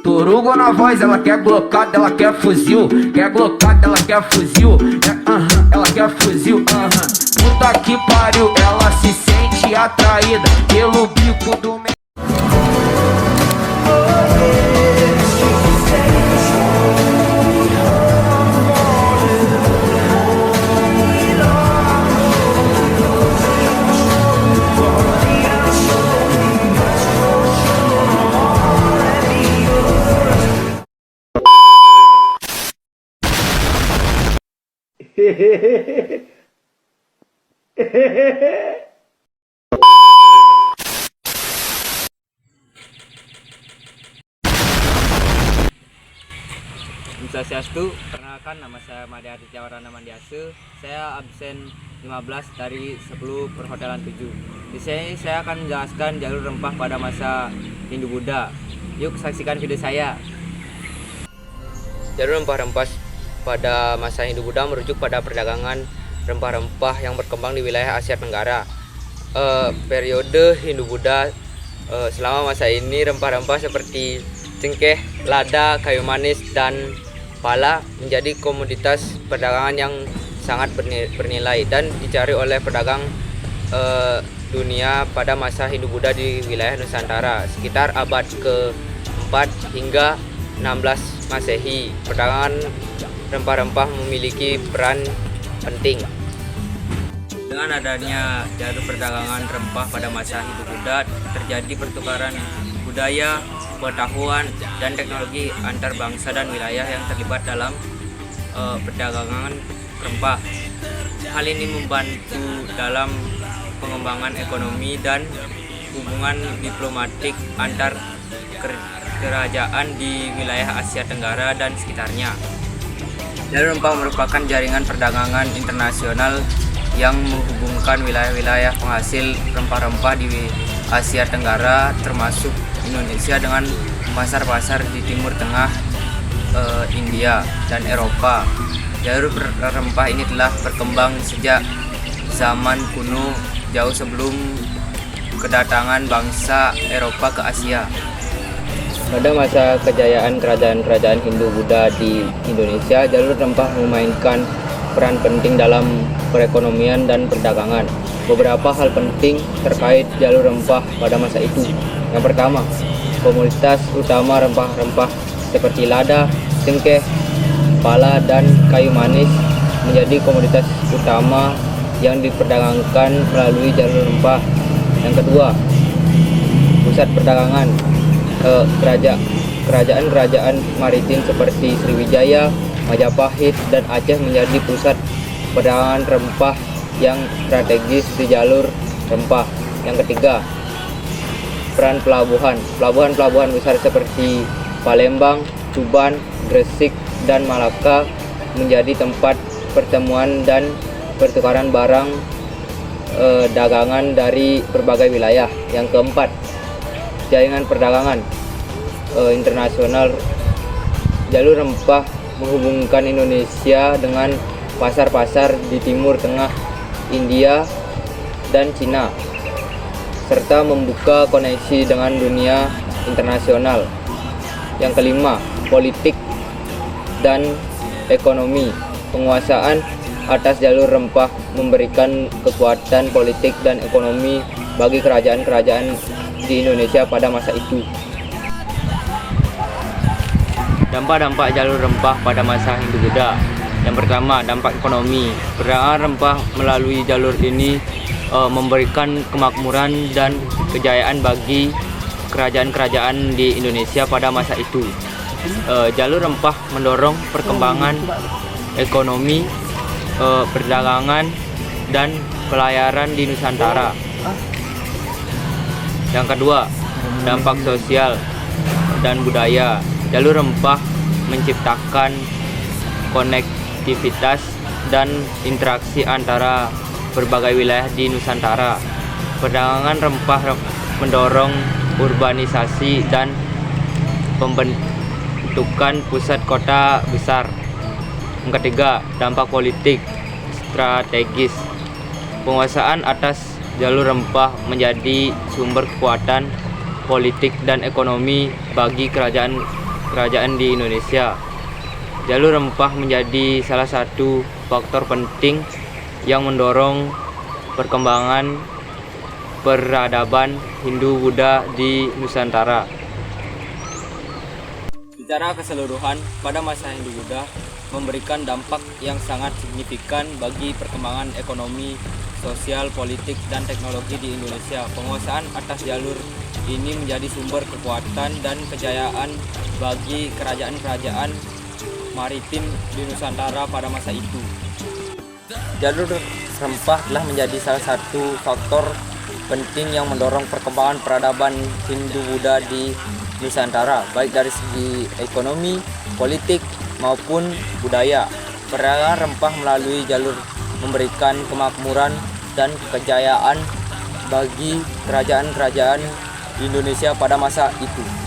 Torugo na voz, ela quer glocada, ela quer fuzil. Quer glocada, ela quer fuzil. Ela quer fuzil. Puta que pariu, ela se sente atraída pelo bico do meu. Swastiastu, perkenalkan nama saya Madya Aditya Warana Mandiase. Saya absen 15 dari 10 perhotelan 7. Di sini saya akan menjelaskan jalur rempah pada masa Hindu-Buddha. Yuk saksikan video saya. Jalur rempah-rempah pada masa Hindu-Buddha merujuk pada perdagangan rempah-rempah yang berkembang di wilayah Asia Tenggara. Periode Hindu-Buddha, selama masa ini rempah-rempah seperti cengkeh, lada, kayu manis, dan pala menjadi komoditas perdagangan yang sangat bernilai dan dicari oleh pedagang dunia pada masa Hindu-Buddha di wilayah Nusantara sekitar abad ke-4 hingga 16 Masehi. Perdagangan rempah-rempah memiliki peran penting. Dengan adanya jalur perdagangan rempah pada masa Hindu-Buddha, terjadi pertukaran budaya, pengetahuan, dan teknologi antar bangsa dan wilayah yang terlibat dalam perdagangan rempah. Hal ini membantu dalam pengembangan ekonomi dan hubungan diplomatik antar kerajaan di wilayah Asia Tenggara dan sekitarnya. Jalur rempah merupakan jaringan perdagangan internasional yang menghubungkan wilayah-wilayah penghasil rempah-rempah di Asia Tenggara termasuk Indonesia dengan pasar-pasar di Timur Tengah, India, dan Eropa. Jalur rempah ini telah berkembang sejak zaman kuno, jauh sebelum kedatangan bangsa Eropa ke Asia. Pada masa kejayaan kerajaan-kerajaan Hindu-Buddha di Indonesia, jalur rempah memainkan peran penting dalam perekonomian dan perdagangan. Beberapa hal penting terkait jalur rempah pada masa itu. Yang pertama, komoditas utama rempah-rempah seperti lada, cengkeh, pala, dan kayu manis menjadi komoditas utama yang diperdagangkan melalui jalur rempah. Yang kedua, pusat perdagangan. Kerajaan-kerajaan maritim seperti Sriwijaya, Majapahit, dan Aceh menjadi pusat perdagangan rempah yang strategis di jalur rempah. Yang ketiga, peran pelabuhan. Pelabuhan besar seperti Palembang, Tuban, Gresik, dan Malaka menjadi tempat pertemuan dan pertukaran barang dagangan dari berbagai wilayah. Yang keempat, jaringan perdagangan internasional. Jalur rempah menghubungkan Indonesia dengan pasar-pasar di Timur Tengah, India, dan Cina, serta membuka koneksi dengan dunia internasional. Yang kelima, politik dan ekonomi. Penguasaan atas jalur rempah memberikan kekuatan politik dan ekonomi bagi kerajaan-kerajaan di Indonesia pada masa itu. Dampak-dampak jalur rempah pada masa Hindu-Buddha. Yang pertama, dampak ekonomi. Perdagangan rempah melalui jalur ini memberikan kemakmuran dan kejayaan bagi kerajaan-kerajaan di Indonesia pada masa itu. Jalur rempah mendorong perkembangan ekonomi, perdagangan, dan pelayaran di Nusantara. Yang kedua, dampak sosial dan budaya. Jalur rempah menciptakan konektivitas dan interaksi antara berbagai wilayah di Nusantara. Perdagangan rempah mendorong urbanisasi dan pembentukan pusat kota besar. Yang ketiga, dampak politik strategis. Penguasaan atas jalur rempah menjadi sumber kekuatan politik dan ekonomi bagi kerajaan kerajaan di Indonesia. Jalur rempah menjadi salah satu faktor penting yang mendorong perkembangan peradaban Hindu-Buddha di Nusantara. Secara keseluruhan, pada masa Hindu-Buddha memberikan dampak yang sangat signifikan bagi perkembangan ekonomi, sosial, politik, dan teknologi di Indonesia. Penguasaan atas jalur ini menjadi sumber kekuatan dan kejayaan bagi kerajaan-kerajaan maritim di Nusantara pada masa itu. Jalur rempah telah menjadi salah satu faktor penting yang mendorong perkembangan peradaban Hindu-Buddha di Nusantara, baik dari segi ekonomi, politik, maupun budaya. Perdagangan rempah melalui jalur memberikan kemakmuran dan kejayaan bagi kerajaan-kerajaan Indonesia pada masa itu.